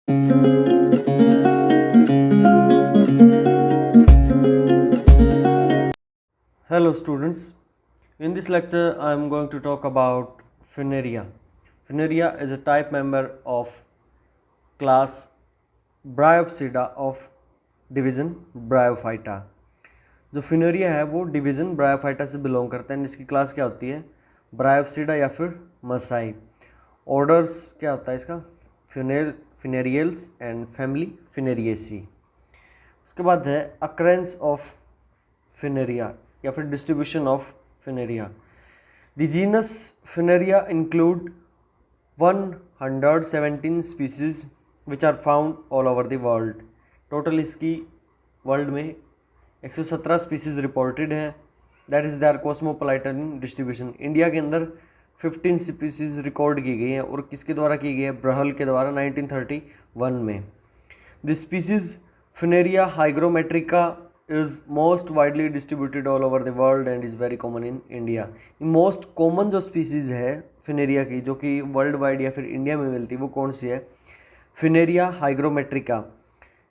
Hello students, in this lecture I am going to talk about Funaria. Funaria is a type member of class Bryopsida of division Bryophyta. जो Funaria है वो division bryophyta से belong करता है, जिसकी class क्या होती है, ब्रायोप्सिडा या फिर मसाई। ऑर्डर्स क्या होता है इसका, फिनेरियल्स एंड फैमिली फिनेरिएसी। उसके बाद है अक्रेंस ऑफ फिनेरिया या फिर distribution of Funaria. The genus Funaria include 117 species which are found all over the world. Total इसकी वर्ल्ड में 117 स्पीसीज रिपोर्टेड हैं। That is their cosmopolitan distribution. India के अंदर 15 स्पीसीज रिकॉर्ड की गई हैं और किसके द्वारा की गई है, ब्रहल के द्वारा 1931 में। The species Funaria hygrometrica is most widely distributed all over the world and is very common in India. Most common जो स्पीसीज़ है फिनेरिया की, जो कि वर्ल्ड वाइड या फिर इंडिया में मिलती है, वो कौन सी है, Funaria hygrometrica.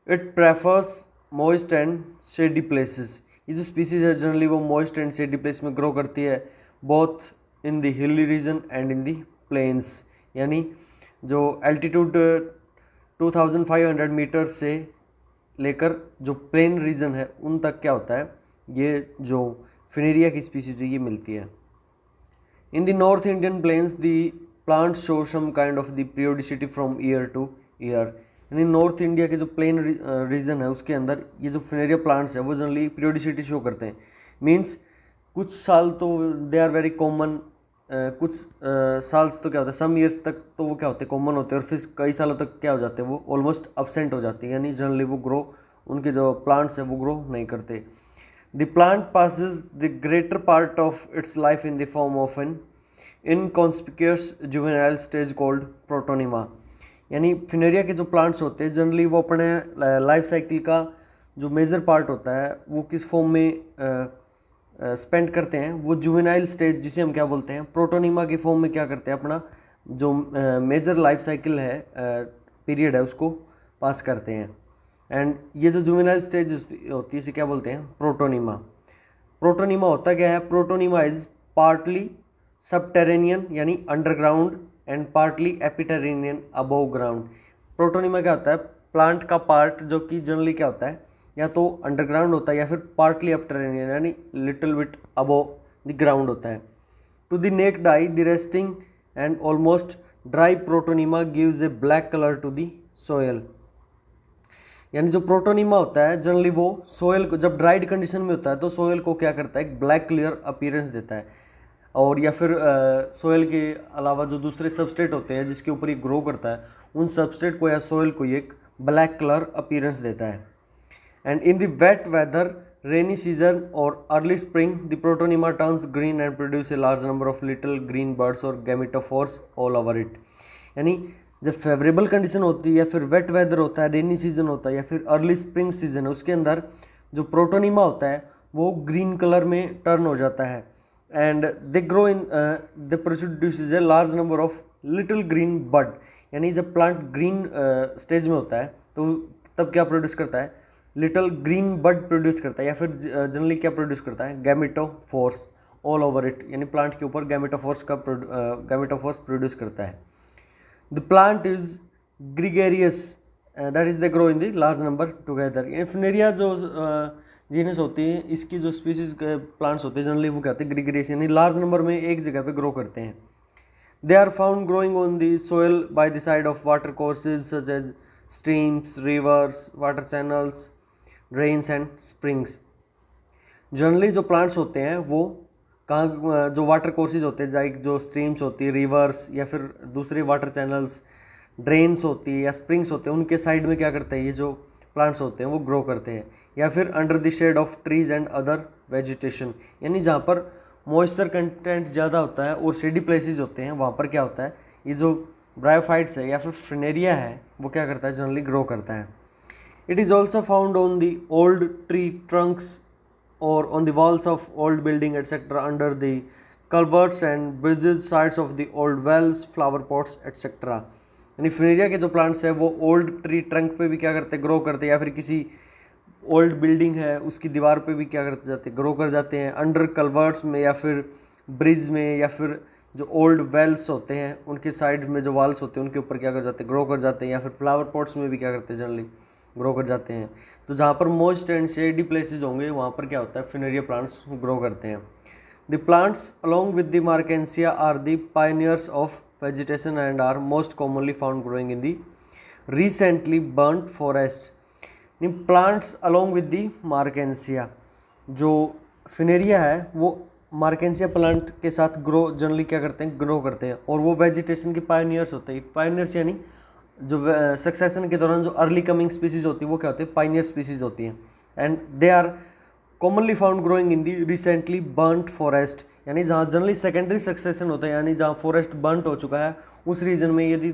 It prefers moist and shady places. ये जो स्पीसीज है जनरली वो मॉइस्ट एंड शेडी प्लेस में ग्रो करती है, both in the hilly region and in the plains. यानी जो एल्टीट्यूड 2500 मीटर से लेकर जो प्लेन रीजन है उन तक क्या होता है, ये जो फिनेरिया की स्पीसीज है ये मिलती है। In the north Indian plains the plant show some kind of the periodicity from year to year. यानी नॉर्थ इंडिया के जो प्लेन रीजन है उसके अंदर ये जो फिनेरिया प्लांट्स है वो जनरली पीरियोडिसिटी शो करते हैं। मींस कुछ साल तो दे आर वेरी कॉमन, कुछ साल्स तो क्या होता है, सम ईयर्स तक तो वो क्या होते हैं, कॉमन होते हैं, और फिर कई सालों तक क्या हो जाते हैं, वो ऑलमोस्ट अब्सेंट हो जाती है। यानी जनरली वो ग्रो, उनके जो प्लांट्स हैं वो ग्रो नहीं करते। The plant passes the greater part of its life in the form of an inconspicuous juvenile stage called protonema. यानी फिनेरिया के जो प्लांट्स होते हैं जनरली वो अपने लाइफ साइकिल का जो मेजर पार्ट होता है वो किस फॉर्म में स्पेंड करते हैं, वो जुवेनाइल स्टेज जिसे हम क्या बोलते हैं, प्रोटोनिमा की फॉर्म में क्या करते हैं, अपना जो मेजर लाइफ साइकिल है, पीरियड है, उसको पास करते हैं। एंड ये जो जुवेनाइल स्टेज होती है इसे क्या बोलते हैं, प्रोटोनिमा। प्रोटोनिमा होता क्या है, प्रोटोनिमा इज पार्टली सबटेरेनियन यानी underground and partly epiterranean above ground. Protonema क्या होता है, प्लांट का पार्ट जो कि जनरली क्या होता है, या तो अंडरग्राउंड होता है या फिर पार्टली एपिटेरेनियन यानी little bit above the ground होता है। To the naked eye the resting and almost dry protonema gives a black colour to the soil. यानी जो प्रोटोनिमा होता है जनरली वो सोयल को, जब ड्राइड कंडीशन में होता है तो सोयल को क्या करता है, एक ब्लैक क्लियर अपीयरेंस देता है। और या फिर सोयल के अलावा जो दूसरे सबस्ट्रेट होते हैं जिसके ऊपर ये ग्रो करता है, उन सबस्ट्रेट को या सोयल को एक ब्लैक कलर अपीयरेंस देता है। And in the wet weather, rainy season और early spring the protonema turns green and produce a large number of little green birds और गैमेटोफोर्स ऑल ओवर इट। यानी जब फेवरेबल कंडीशन होती है या फिर वेट वेदर होता है, रेनी सीजन होता है या फिर अर्ली स्प्रिंग सीजन है, उसके अंदर जो प्रोटोनिमा होता है वो ग्रीन कलर में टर्न हो जाता है। And they grow in they produces a large number of little green bud. यानी जब प्लांट ग्रीन स्टेज में होता है तो तब क्या प्रोड्यूस करता है, लिटिल ग्रीन बड प्रोड्यूस करता है, या फिर जनरली क्या प्रोड्यूस करता है, गैमेटोफोर्स ऑल ओवर इट। यानी प्लांट के ऊपर गैमेटोफोर्स प्रोड्यूस करता है। The plant is gregarious, that is they grow in the large number together. यानी फिनेरिया जो जीनस होती है, इसकी जो स्पीसीज के प्लांट्स होते हैं जनरली वो कहते हैं ग्रीगेरियस, यानी लार्ज नंबर में एक जगह पे ग्रो करते हैं। They are found growing on the soil by the side of water courses such as streams, rivers, water channels, drains and springs. Generally जो प्लांट्स होते हैं वो कहाँ, जो वाटर कोर्सेज होते हैं, लाइक जो स्ट्रीम्स होती है, रिवर्स या फिर दूसरे वाटर चैनल्स, ड्रेन्स होती है या स्प्रिंग्स होते हैं, उनके साइड में क्या करते हैं ये जो प्लांट्स होते हैं वो ग्रो करते हैं। या फिर under the shade of trees and other vegetation, यानी जहाँ पर मॉइस्चर कंटेंट ज़्यादा होता है और शेडी प्लेसेस होते हैं वहाँ पर क्या होता है, ये जो ब्रायोफाइट्स है या फिर फिनेरिया है वो क्या करता है, जनरली ग्रो करता है। It is also found on the old tree trunks और on the walls of old building etcetera, under the culverts and bridges, sides of the old wells, flower pots, etc. यानी Funaria के जो plants है वो old tree trunk पे भी क्या करते हैं, ग्रो करते हैं, या फिर किसी ओल्ड बिल्डिंग है उसकी दीवार पे भी क्या करते जाते हैं, ग्रो कर जाते हैं। अंडर कल्वर्ट्स में या फिर ब्रिज में, या फिर जो ओल्ड वेल्स होते हैं उनके साइड में जो वाल्स होते हैं उनके ऊपर क्या कर जाते हैं, ग्रो कर जाते हैं। या फिर फ्लावर पॉट्स में भी क्या करते हैं, जनरली ग्रो कर जाते हैं। तो जहाँ पर मॉइस्ट एंड शेडी प्लेसेस होंगे वहाँ पर क्या होता है, फिनेरिया प्लांट्स ग्रो करते हैं। The plants along with the Marchantia are the pioneers of vegetation and are most commonly found growing in the recently burnt forest. Plants along with the मार्केंसिया, जो Funaria है वो मार्केंसिया प्लांट के साथ grow generally क्या करते हैं, ग्रो करते हैं। और वो वेजिटेशन के पायनियर्स होते हैं। पायनियर्स यानी जो सक्सेशन के दौरान जो अर्ली कमिंग स्पीसीज होती है वो क्या होती है, पायनियर स्पीसीज होती हैं। And they are commonly found growing in the recently burned forest, यानी जहाँ जनरली सेकेंडरी सक्सेशन होता है, यानी जहाँ फॉरेस्ट बर्नड हो चुका है उस रीजन में यदि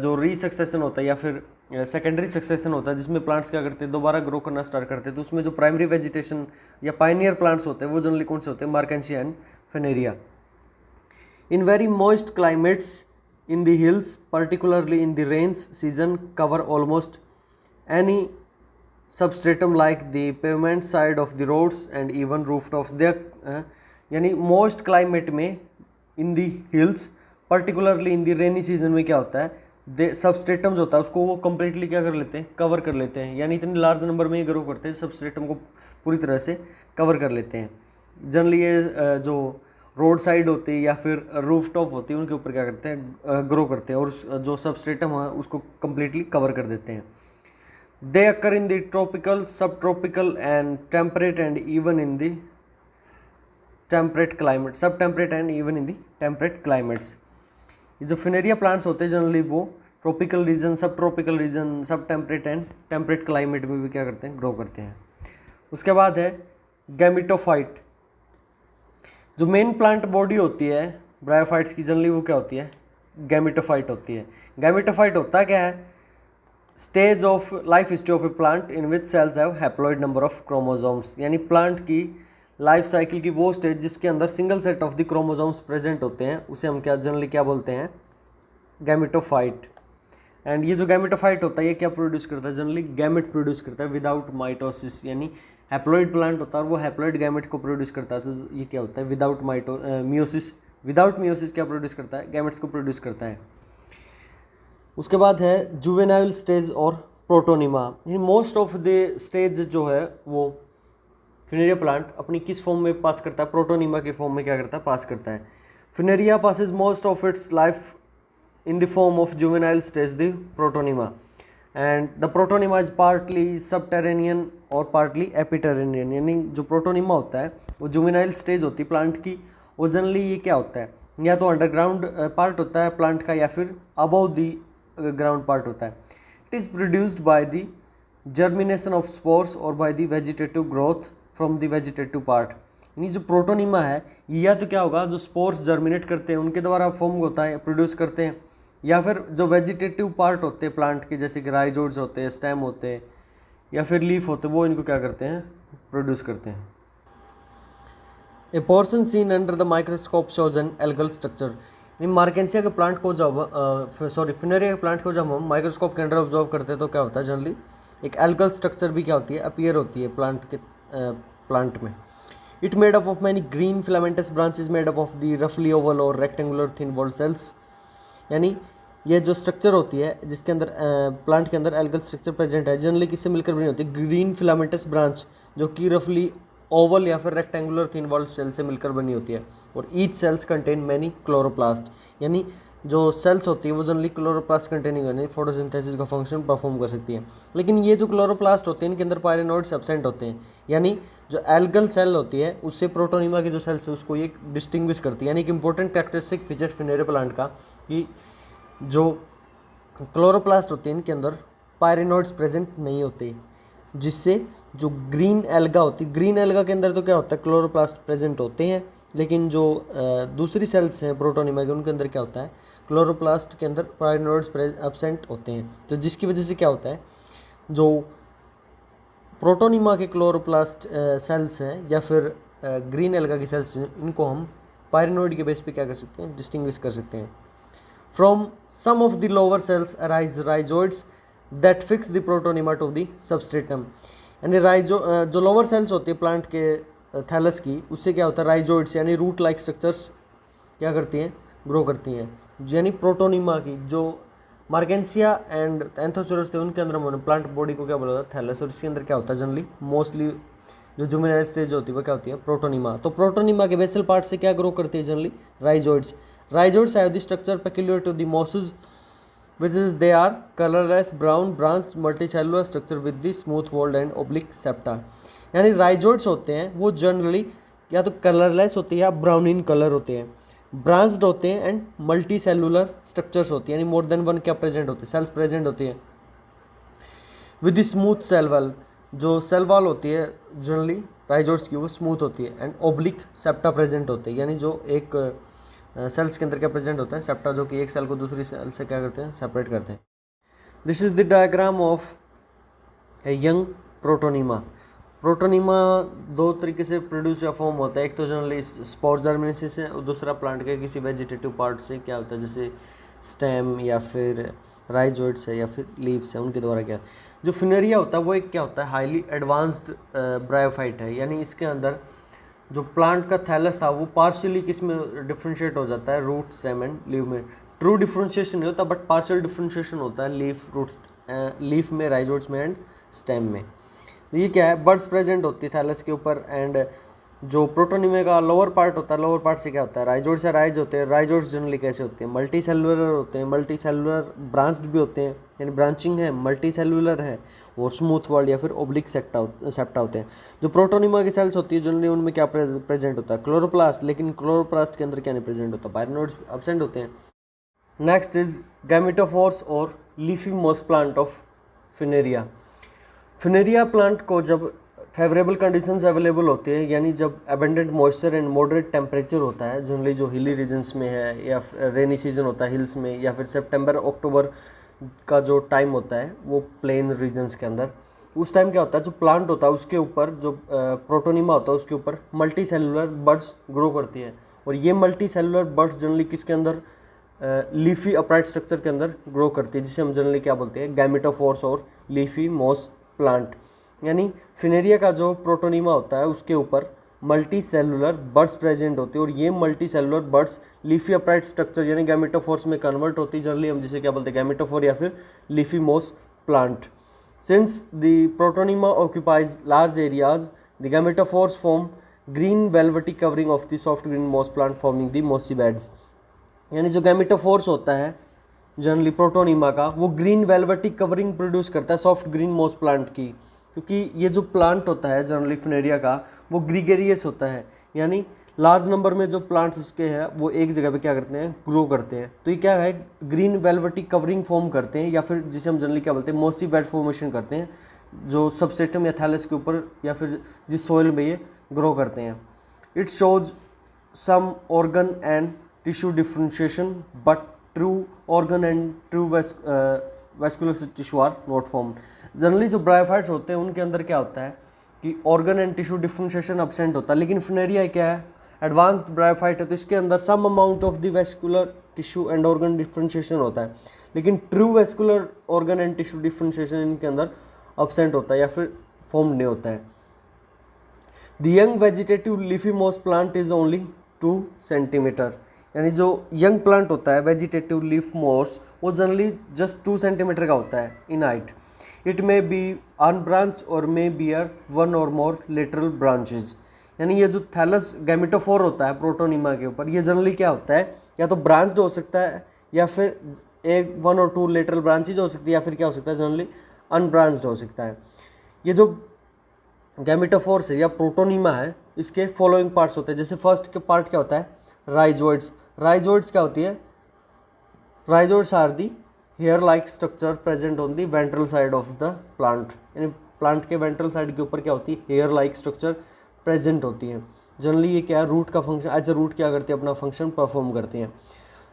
जो रीसक्सेशन होता है या फिर सेकेंडरी सक्सेशन होता है जिसमें प्लांट्स क्या करते हैं, दोबारा ग्रो करना स्टार्ट करते हैं, तो उसमें जो प्राइमरी वेजिटेशन या पायनियर प्लांट्स होते हैं वो जनरली कौन से होते हैं, मार्केंसिया and Funaria. In very moist climates in the hills, particularly in the rains season, cover almost any substratum like the pavement side of the roads and even rooftops. They यानी moist climate में in the hills, particularly in the rainy season में क्या होता है, दे सबस्ट्रेटम्स होता है उसको वो कम्प्लीटली क्या कर लेते हैं, कवर कर लेते हैं। यानी इतने लार्ज नंबर में ये ग्रो करते हैं, सबस्ट्रेटम को पूरी तरह से कवर कर लेते हैं। जनरली ये जो रोड साइड होती है या फिर रूफ टॉप होती है उनके ऊपर क्या करते हैं, ग्रो करते हैं और जो सबस्ट्रेटम है उसको कम्प्लीटली कवर कर देते हैं। They occur in the tropical, sub tropical and temperate and even in the temperate climate, sub temperate and even in the temperate climates. ये जो फिनेरिया प्लांट्स होते हैं जनरली वो tropical region, sub tropical region, sub temperate and temperate climate में भी क्या करते हैं, ग्रो करते हैं। उसके बाद है गैमिटोफाइट। जो मेन प्लांट बॉडी होती है ब्रायोफाइट्स की जनरली वो क्या होती है, गैमिटोफाइट होती है। गैमिटोफाइट होता क्या है, stage of life history of A plant in which cells have haploid number of chromosomes, यानी प्लांट की लाइफ साइकिल की वो स्टेज जिसके अंदर single set of the chromosomes present होते हैं उसे हम क्या जनरली क्या बोलते हैं, गैमिटोफाइट। एंड ये जो गैमिटोफाइट होता है ये क्या प्रोड्यूस करता है, जनरली गैमेट प्रोड्यूस करता है विदाउट माइटोसिस, यानी हैप्लॉइड प्लांट होता है और वो हैप्लॉइड गैमेट को प्रोड्यूस करता है। तो ये क्या होता है, विदाउट मियोसिस, विदाउट मियोसिस क्या प्रोड्यूस करता है, गैमेट्स को प्रोड्यूस करता है। उसके बाद है जुवेनाइल स्टेज और protonema. Most of the stage जो है वो फिनेरिया प्लांट अपनी किस फॉर्म में पास करता है, प्रोटोनिमा के फॉर्म में क्या करता है, पास करता है। Funaria passes most of its life in the form of juvenile stage, the protonema, and the protonema is partly subterranean और partly epiterranean, यानी जो प्रोटोनिमा होता है वो जुवेनाइल स्टेज होती है प्लांट की, और जनरली ये क्या होता है, या तो अंडरग्राउंड पार्ट होता है प्लांट का या फिर अबव द ग्राउंड पार्ट होता है। It is produced by the germination of spores और by the vegetative growth from the vegetative part. यानी जो प्रोटोनिमा है या तो क्या होगा, जो स्पोर्स जर्मिनेट करते हैं उनके द्वारा फॉर्म होता है, प्रोड्यूस करते हैं, या फिर जो वेजिटेटिव पार्ट होते हैं प्लांट के जैसे कि राइजोड्स होते हैं, स्टेम होते हैं या फिर लीफ होते हैं, वो इनको क्या करते हैं, प्रोड्यूस करते हैं। ए portion seen under the microscope shows N algal structure. मार्केंसिया के प्लांट को जब फिनेरिया के प्लांट को जब हम माइक्रोस्कोप के अंडर ऑब्जर्व करते हैं तो क्या होता है, जनरली एक एल्गल स्ट्रक्चर भी क्या होती है, अपीयर होती है प्लांट में। It made up of many green filamentous branches made up of the रफली ओवल और रेक्टेंगुलर थिन वॉल्ड सेल्स। यानी ये जो स्ट्रक्चर होती है जिसके अंदर प्लांट के अंदर एल्गल स्ट्रक्चर प्रेजेंट है, जनरली किससे मिलकर बनी होती है, ग्रीन फिलामेंटस ब्रांच जो कि रफली ओवल या फिर रेक्टेंगुलर थिन वॉल्ड सेल से मिलकर बनी होती है। और each sales contain many chloroplast, यानी जो सेल्स होती है वो जनरली क्लोरोप्लास्ट कंटेनिंग यानी फोटोसिंथेसिस का फंक्शन परफॉर्म कर सकती है। लेकिन ये जो क्लोरोप्लास्ट होते हैं इनके अंदर पायरेनोइड्स एब्सेंट होते हैं, यानी जो एल्गल सेल होती है उससे प्रोटोनिमा की जो सेल्स है उसको ये डिस्टिंग्विश करती है। यानी कि important characteristic feature Funaria plant का कि जो क्लोरोप्लास्ट होते हैं इनके अंदर पायरेनोइड्स प्रेजेंट नहीं होते, जिससे जो ग्रीन एल्गा होती है, ग्रीन एल्गा के अंदर तो क्या होता है, क्लोरोप्लास्ट प्रेजेंट होते हैं, लेकिन जो दूसरी सेल्स हैं प्रोटोनिमा के उनके अंदर क्या होता है, क्लोरोप्लास्ट के अंदर पायरेनोइड्स एब्सेंट होते हैं। तो जिसकी वजह से क्या होता है, जो प्रोटोनिमा के क्लोरोप्लास्ट सेल्स हैं या फिर ग्रीन एल्गा की सेल्स हैं, इनको हम पायरेनोइड के बेस पे क्या कर सकते हैं, डिस्टिंग्विश कर सकते हैं। From some of the lower cells arise rhizoids that fix the protonema to the substratum. यानी जो लोअर सेल्स होती है प्लांट के थैलस की, उससे क्या होता है राइजोइड्स यानी रूट लाइक स्ट्रक्चर्स क्या करती हैं, ग्रो करती हैं। यानी प्रोटोनिमा की जो मार्केंसिया एंड एंथोसोरस थे उनके अंदर हमने प्लांट बॉडी को क्या बोला था, थैलस, और इसके अंदर क्या होता है जनरली मोस्टली जो जुवेनाइल स्टेज होती है वो क्या होती है, प्रोटोनिमा। तो प्रोटोनिमा के बेसल पार्ट से क्या ग्रो करती है generally, rhizoids. Rhizoids have the structure peculiar to the mosses which is they are colorless brown branched multicellular structure with the smooth walled and oblique septa। यानी rhizoids होते हैं वो generally या तो कलरलेस होती है या ब्राउन इन कलर होते हैं, ब्रांच्ड होते हैं एंड मल्टी सेलुलर स्ट्रक्चर्स होती है, यानी मोर देन वन क्या प्रेजेंट होती है, सेल्स प्रेजेंट होती है। With the smooth cell wall, जो सेल वॉल होती है जनरली राइजोइड्स की वो स्मूथ होती है, एंड ओब्लिक सेप्टा प्रेजेंट होते हैं, यानी जो एक सेल्स के अंदर क्या प्रेजेंट होता है, सेप्टा, जो कि एक सेल को दूसरी सेल से क्या करते हैं, सेपरेट करते हैं। This is the diagram of a young protonema. Protonema दो तरीके से प्रोड्यूस या फॉर्म होता है, एक तो जनरली स्पोर जर्मिनेसिस है और दूसरा प्लांट के किसी वेजिटेटिव पार्ट से क्या होता है, जैसे स्टेम या फिर राइजोइड्स है या फिर लीव्स है, उनके द्वारा क्या। जो फिनेरिया होता है वो एक क्या होता है, हाईली एडवांस्ड ब्रायोफाइट है, यानी इसके अंदर जो प्लांट का थैलस था वो पार्शियली किस में डिफ्रेंशिएट हो जाता है, रूट, स्टेम एंड लीव में। ट्रू डिफ्रेंशिएशन नहीं होता बट पार्शियल डिफ्रेंशिएशन होता है लीफ, रूट, लीफ में, राइजोइड्स में एंड स्टेम में। तो ये क्या है, बड्स प्रेजेंट होती है थैलस के ऊपर, एंड जो प्रोटोनिमा का लोअर पार्ट होता है, लोअर पार्ट से क्या होता है, राइजोइड से राइज होते हैं। राइजोइड्स जनरली कैसे होते हैं, मल्टी सेलुलर होते हैं, मल्टी सेलुलर ब्रांच्ड भी होते हैं, यानी ब्रांचिंग है, मल्टी सेलुलर है, और स्मूथ वॉल्ड या फिर ओब्लिक सेप्टा होते हैं। जो प्रोटोनिमा की सेल्स होती है जनरली उनमें क्या प्रेजेंट होता है, क्लोरोप्लास्ट, लेकिन क्लोरोप्लास्ट के अंदर क्या नहीं प्रेजेंट होता, बायनोड्स एब्सेंट होते हैं। नेक्स्ट इज गैमेटोफोर्स और leafy moss plant of Funaria. Funaria plant को जब फेवरेबल कंडीशंस अवेलेबल होते हैं, यानी जब abandoned moisture and moderate temperature होता है, जनरली जो हिली रीजन्स में है या रेनी सीजन होता है हिल्स में, या फिर सितंबर अक्टूबर का जो टाइम होता है वो प्लेन रीजन्स के अंदर, उस टाइम क्या होता है, जो प्लांट होता है उसके ऊपर जो प्रोटोनिमा होता है उसके ऊपर मल्टी सेलुलर बड्स ग्रो करती है, और ये मल्टी सेलुलर बड्स जनरली किसके अंदर, लीफी अपराइट स्ट्रक्चर के अंदर ग्रो करती है, जिसे हम जनरली क्या बोलते हैं, गैमेटोफोर्स और लीफी मोस प्लांट। यानी फिनेरिया का जो प्रोटोनिमा होता है उसके ऊपर मल्टी सेलुलर बड्स प्रेजेंट होते हैं, और ये multi cellular buds leafy upright structure यानी गैमेटोफोर्स में कन्वर्ट होती है, जनरली हम जिसे क्या बोलते हैं, गैमेटोफोर या फिर leafy moss plant. Since the protonema occupies large areas, the gametophores form green velvety covering of the soft green moss plant forming the mossy beds. यानी जो गैमेटोफोर्स होता है जनरली प्रोटोनिमा का, वो ग्रीन वेलवेटी कवरिंग प्रोड्यूस करता है soft green moss plant की, क्योंकि ये जो प्लांट होता है जनरली फिनेरिया का वो ग्रीगेरियस होता है, यानी लार्ज नंबर में जो प्लांट्स उसके हैं वो एक जगह पे क्या करते हैं, ग्रो करते हैं। तो ये क्या है, ग्रीन वेलवेटी कवरिंग फॉर्म करते हैं, या फिर जिसे हम जनरली क्या बोलते हैं, मोसी बेड फॉर्मेशन करते हैं, जो सबस्ट्रेटम या थैलस के ऊपर या फिर जिस सॉइल में ये ग्रो करते हैं। It shows some organ and tissue differentiation but true organ and true vascular tissue are not formed. Generally जो ब्रायोफाइट्स होते हैं उनके अंदर क्या होता है कि organ and tissue differentiation absent होता है, लेकिन फिनेरिया क्या है, एडवांस्ड ब्रायोफाइट है, तो इसके अंदर some amount of the vascular tissue and organ differentiation होता है, लेकिन true vascular organ and tissue differentiation इनके अंदर एब्सेंट होता है या फिर फॉर्म नहीं होता है। The young vegetative leafy moss plant is only 2 centimetre. यानी जो यंग प्लांट होता है वेजिटेटिव लीफ मोस वो जनरली जस्ट 2 सेंटीमीटर का होता है in height. It may be unbranched और मे बियर 1 और मोर लेटरल ब्रांचेज। यानी ये जो थैलस गैमेटोफोर होता है प्रोटोनिमा के ऊपर, ये जनरली क्या होता है, या तो ब्रांच्ड हो सकता है या फिर 1 और 2 लेटरल ब्रांचेज हो सकती है, या फिर क्या हो सकता है, जनरली अनब्रांच्ड हो सकता है। ये जो गैमेटोफोर्स है या प्रोटोनिमा है, इसके फॉलोइंग पार्ट्स होते हैं। जैसे फर्स्ट के पार्ट क्या होता है, राइजोइड्स। राइजोइड्स क्या होती है, rhizoids are the hair like structure present on the ventral side of the plant. यानी प्लांट के वेंट्रल साइड के ऊपर क्या होती है, हेयर लाइक स्ट्रक्चर प्रेजेंट होती है। जनरली ये क्या है, रूट का फंक्शन, एज ए रूट क्या करती है, अपना फंक्शन परफॉर्म करती हैं।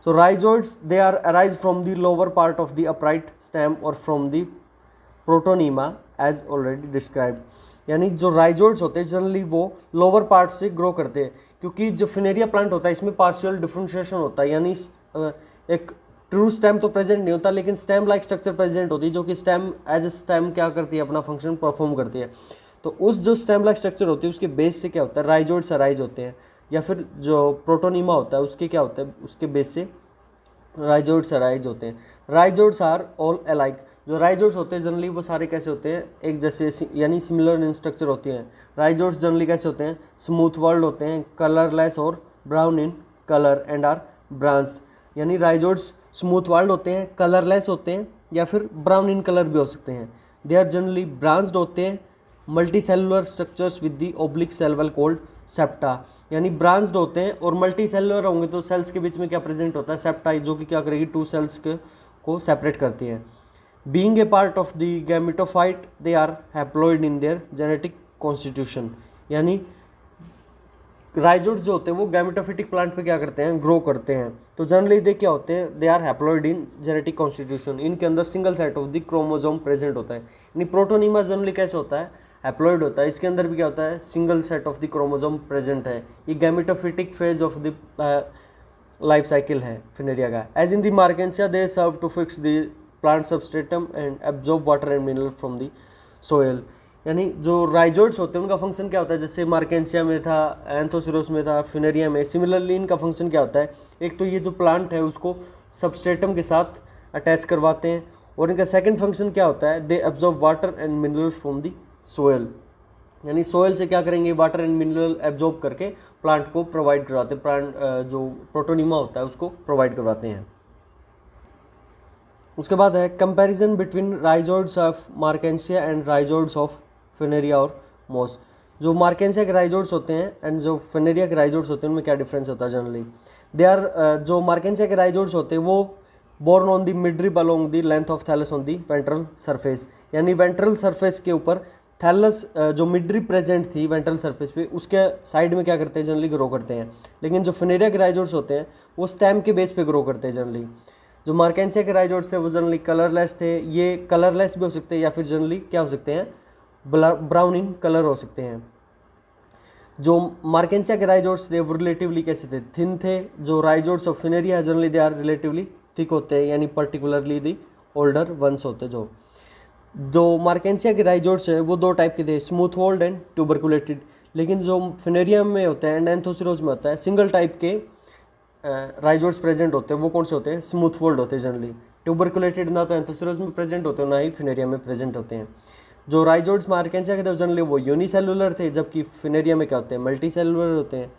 So rhizoids they are arise from the lower part of the upright stem और from the protonema as already described. यानी जो राइजोइड्स होते हैं जनरली वो लोअर पार्ट से ग्रो करते हैं, क्योंकि जो फिनेरिया प्लांट होता है इसमें पार्शियल डिफ्रेंशिएशन होता है, यानी एक ट्रू स्टेम तो प्रेजेंट नहीं होता, लेकिन स्टेम लाइक स्ट्रक्चर प्रेजेंट होती है, जो कि स्टेम एज ए स्टेम क्या करती है, अपना फंक्शन परफॉर्म करती है। तो उस जो स्टेम लाइक स्ट्रक्चर होती है उसके बेस से क्या होता है, राइजोइड्स अराइज होते हैं, या फिर जो प्रोटोनीमा होता है उसके क्या होता है, उसके बेस से राइजोइड्स अराइज होते हैं। राइजोइड्स आर ऑल अलाइक, जो राइजोइड्स होते हैं जनरली वो सारे कैसे होते हैं, एक जैसे यानी सिमिलर इन स्ट्रक्चर होती हैं। राइजोइड्स जनरली कैसे होते हैं, स्मूथ वर्ल्ड होते हैं, कलरलेस और brown in colour and are branched, यानी राइजोइड्स स्मूथ वर्ल्ड होते हैं, कलरलेस होते हैं, या फिर ब्राउन इन कलर भी हो सकते हैं। दे आर जनरली ब्रांच्ड होते हैं, multi cellular structures with the oblique cell wall called septa, यानी ब्रांच्ड होते हैं और मल्टी सेलुलर होंगे तो सेल्स के बीच में क्या प्रेजेंट होता है, सेप्टा, जो कि क्या करेगी, टू सेल्स को सेपरेट करती है। Being a part of the gametophyte they are haploid in their genetic constitution, यानी राइजोइड्स जो होते हैं वो गैमेटोफिटिक प्लांट पे क्या करते हैं, ग्रो करते हैं। तो जनरली दे क्या होते हैं, they are haploid in genetic constitution, इनके अंदर single set of the chromosome present होता है। यानी प्रोटोनीमा जनरली कैसे होता है, हैप्लॉइड होता है, इसके अंदर भी क्या होता है, single set of the chromosome present है। ये gametophytic phase of the life cycle है फिनेरिया का। As in the Marchantia they serve to fix the plant substratum and absorb water and mineral from the soil, यानी जो rhizoids होते हैं उनका function क्या होता है, जैसे मार्केंसिया में था, एंथोसिरोस में था, फिनेरिया में, सिमिलरली इनका फंक्शन क्या होता है, एक तो ये जो प्लांट है उसको सबस्ट्रेटम के साथ अटैच करवाते हैं, और इनका सेकंड फंक्शन क्या होता है, they absorb water and minerals from the soil, यानी सोयल से क्या करेंगे, वाटर एंड मिनरल एब्जॉर्ब करके प्लांट को प्रोवाइड करवाते हैं, प्लांट जो प्रोटोनीमा होता है उसको प्रोवाइड करवाते हैं। उसके बाद है comparison between rhizoids of मार्केंसिया and rhizoids of Funaria और मोस। जो मार्केंसिया के राइजोइड्स होते हैं एंड जो फिनेरिया के राइजोइड्स होते हैं उनमें क्या डिफरेंस होता है, जनरली दे आर जो मार्केंसिया के राइजोइड्स होते हैं वो borne on the mid rib along the length of thallus on the ventral surface, यानी वेंट्रल सरफेस के ऊपर थैलस जो मिड रिब प्रेजेंट थी वेंट्रल सरफेस पे उसके साइड में क्या करते हैं, जनरली ग्रो करते हैं। लेकिन जो फिनेरिया के राइजोइड्स होते हैं वो स्टेम के बेस पे ग्रो करते हैं जनरली। जो मार्केंसिया के राइजोइड्स थे वो जनरली कलरलेस थे, ये कलरलेस भी हो सकते हैं या फिर जनरली क्या हो सकते हैं, ब्राउन इन कलर हो सकते हैं। जो मार्केंसिया के राइजोइड्स थे वो रिलेटिवली कैसे थे, थिन थे। जो rhizoids of Funaria generally they are relatively thick होते हैं, यानी पर्टिकुलरली दी ओल्डर वंस होते हैं। जो मार्केंसिया के राइजोइड्स है वो दो टाइप के थे, स्मूथ वॉल्ड एंड ट्यूबरकुलेटेड। लेकिन जो फिनेरियम में होता है एंड एंथोसिरोस में होता है, सिंगल टाइप के राइजोइड्स प्रेजेंट होते हैं, वो कौन से होते हैं, स्मूथ वॉल्ड होते हैं जनरली। ट्यूबरकुलेटेड ना तो एंथोसिरोस में प्रेजेंट होते हैं ना ही फिनेरिया में प्रेजेंट होते हैं। जो राइजोइड्स मार्केंसिया के थे जनरली वो यूनिसेलुलर थे, जबकि फिनेरिया में क्या होते हैं, मल्टी सेलुलर होते हैं।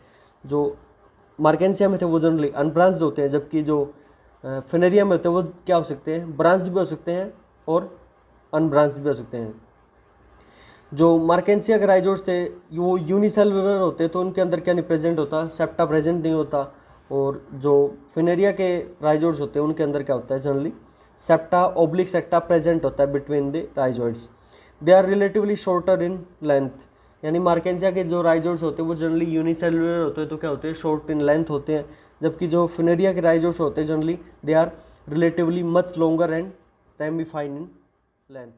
जो मार्केंसिया में थे वो जनरली अनब्रांच्ड होते हैं, जबकि जो फिनेरिया में होते हैं वो क्या हो सकते हैं, ब्रांच्ड भी हो सकते हैं और अनब्रांच्ड भी हो सकते हैं। जो मार्केंसिया के राइजोइड्स थे वो यूनिसेलुलर होते हैं, तो उनके अंदर क्या नहीं प्रेजेंट होता, सेप्टा प्रेजेंट नहीं होता। और जो फिनेरिया के राइजोइड्स होते हैं उनके अंदर क्या होता है, generally septa oblique septa present होता है between the rhizoids. They are relatively shorter in length, यानी मार्केंसिया के जो राइजोइड्स होते हैं वो जनरली यूनिसेलुलर होते हैं, तो क्या होते हैं, शॉर्ट इन लेंथ होते हैं। जबकि जो फिनेरिया के राइजोइड्स होते हैं generally they are relatively much longer and time भी फाइन इन लेंथ।